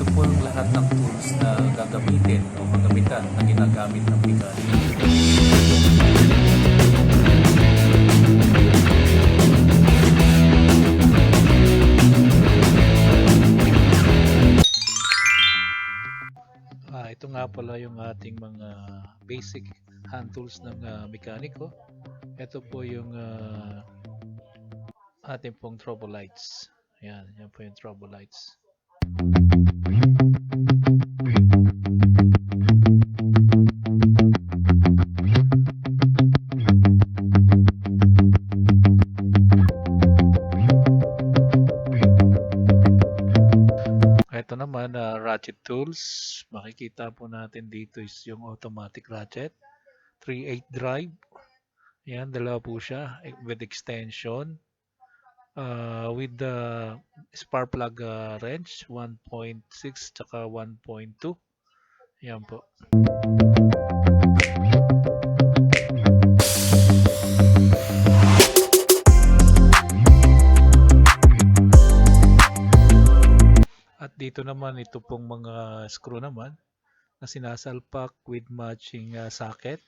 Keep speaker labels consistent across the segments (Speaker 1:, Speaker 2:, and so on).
Speaker 1: ito po ang lahat ng tools na gagamitin o kagamitan na ginagamit ng mechanic. Ito nga pala yung ating mga basic hand tools ng mekaniko. Ito po yung ating pong trouble lights. Yan po yung trouble lights. Ito naman, ratchet tools. Makikita po natin dito is yung automatic ratchet. 3/8 drive. Yan, dalawa po siya with extension. With the spark plug wrench 1.6 tsaka 1.2. Yan po. At dito naman ito pong mga screw naman na sinasalpak with matching socket.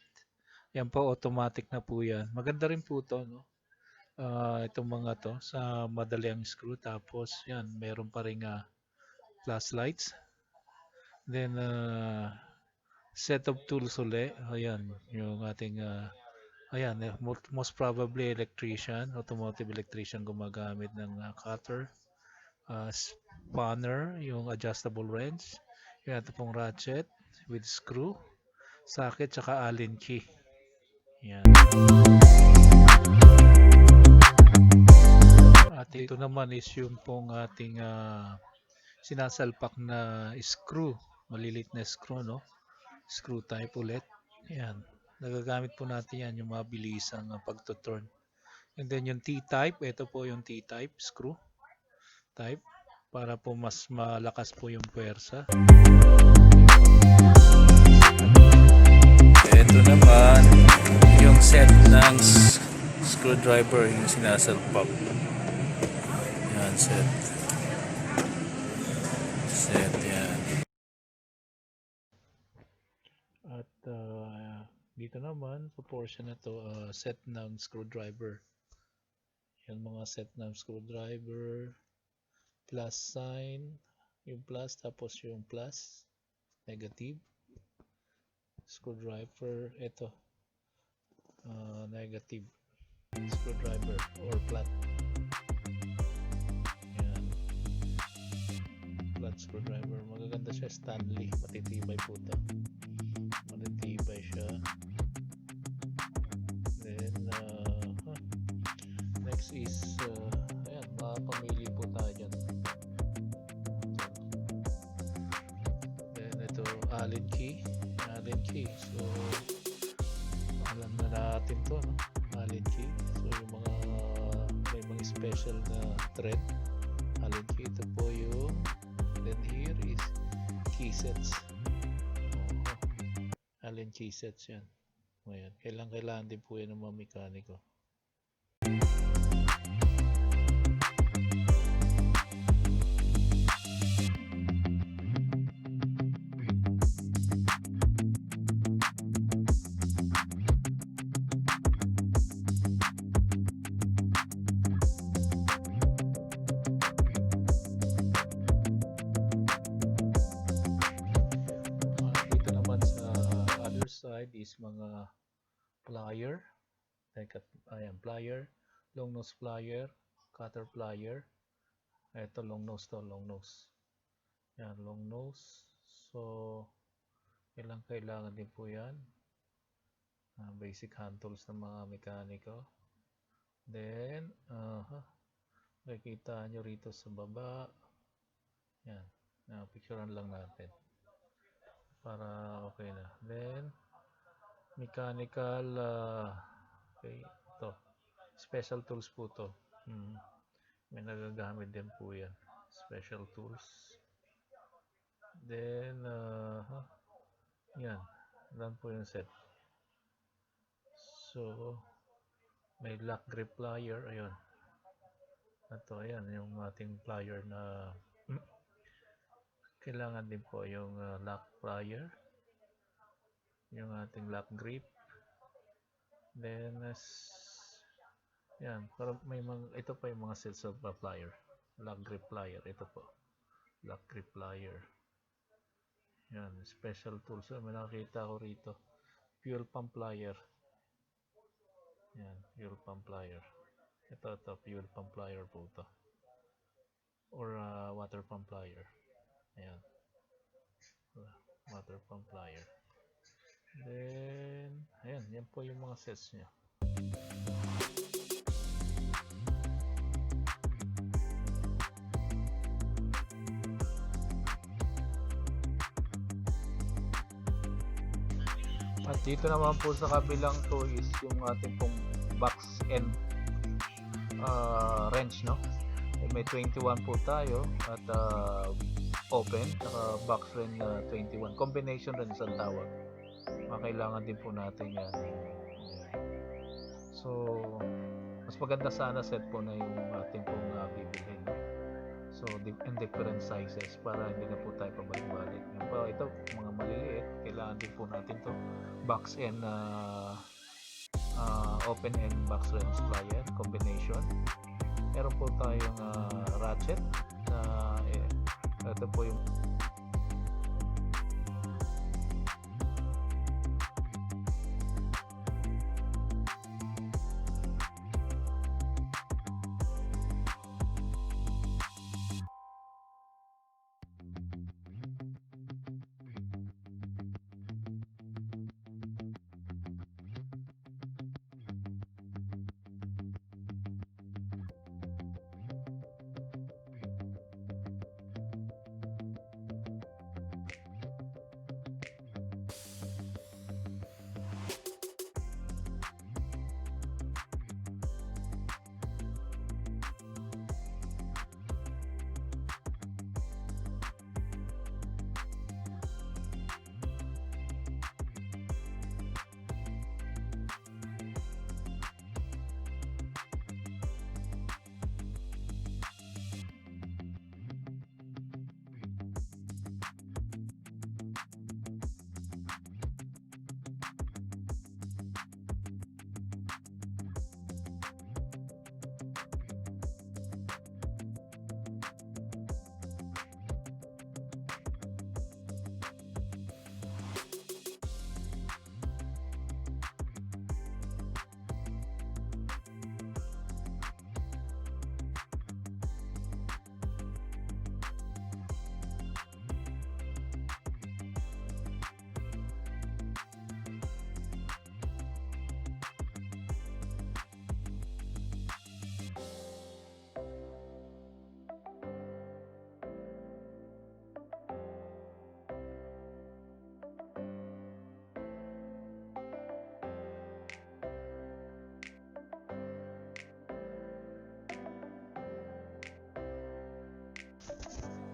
Speaker 1: Yan po, automatic na po yan. Maganda rin po ito, no? Itong mga to sa madali ang screw. Tapos yan, meron pa rin flashlights. Then set of tools ulit. Ayan, yung ating ayan, most probably electrician, automotive electrician gumagamit ng cutter. Spanner, yung adjustable wrench. Yung ito pong ratchet with screw, socket, tsaka Allen key. Yan. At ito naman is yung pong ating sinasalpak na screw, malilit na screw, no? Screw type ulit. Yan. Nagagamit po natin yan yung mabilisang pagtuturn. And then yung T-type, ito po yung T-type screw type para po mas malakas po yung puwersa. Ito naman yung set ng screwdriver, yung sinasalpak. Yan, set yan. At dito naman sa portion na to, set ng screwdriver. Yan, mga set ng screwdriver, plus sign, yung plus, tapos yung plus, negative, screwdriver, ito, negative, screwdriver or flat. Yan, flat screwdriver, magaganda siya, Stanley, matitibay po ito, matitibay siya. Then next is ayan, makapamili po tayo dyan. Then ito, Allen key. So alam na natin to, no? Allen key. So yung mga may mga special na thread, Allen key. Ito po yung, then here is key sets. Allen key sets yan. Ngayon, kailangan din po yan ng mga mekaniko. Side is mga plier, ayan, plier, long nose plier, cutter plier. Ito long nose to, long nose. Yan, long nose. So kailangan din po yan. Basic hand tools ng mga mekaniko. Then makikita nyo rito sa baba. Yan, picturean lang natin para okay na. Then mechanical, okay, ito special tools po to. May nagagamit din po yan, special tools. Then yan, yan po yung set. So may lock grip plier, ayun, ito, ayan yung ating plier na Kailangan din po yung lock plier, yung ating lock grip. Then yan, para may ito pa yung mga sets of plier. Lock grip plier, ito po. Lock grip plier. Yan, special tools. So, may nakakita ko rito. Fuel pump plier. Yan, fuel pump plier. Ito, fuel pump plier po ito. Or water pump plier. Ayan. Water pump plier. Then, ayan, yan po yung mga sets niya. At dito naman po sa kabilang to is yung ating pong box end wrench, no? May 21 po tayo at open, saka box rin 21. Combination rin sa tawag. Kailangan din po natin yan. So, mas maganda sana set po na yung ating pong bibilhin, no? So, in different sizes para hindi na po tayo pabalik-balik. Ito, mga maliliit, kailangan din po natin to box and open end box wrench plier combination. Meron po tayong ratchet na ito po yung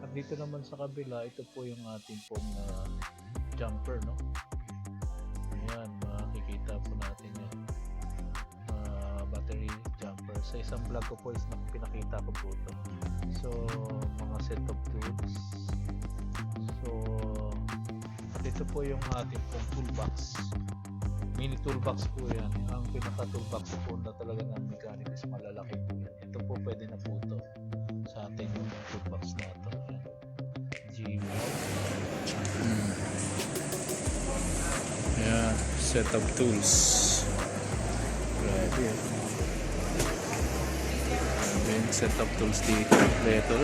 Speaker 1: dito naman sa kabila, ito po yung ating pong jumper, no? Ayan, makikita po natin yan. Battery jumper. Sa isang vlog ko po is pinakita ko po ito. So, mga set of tools. So, at ito po yung ating pong toolbox. Mini toolbox po yan. Ang pinaka toolbox po na talaga ng mechanic is malalaki po yan. Ito po pwede na po ito sa ating toolbox na ito. Yeah, set of tools. Right here. Then set of tools dito. Better.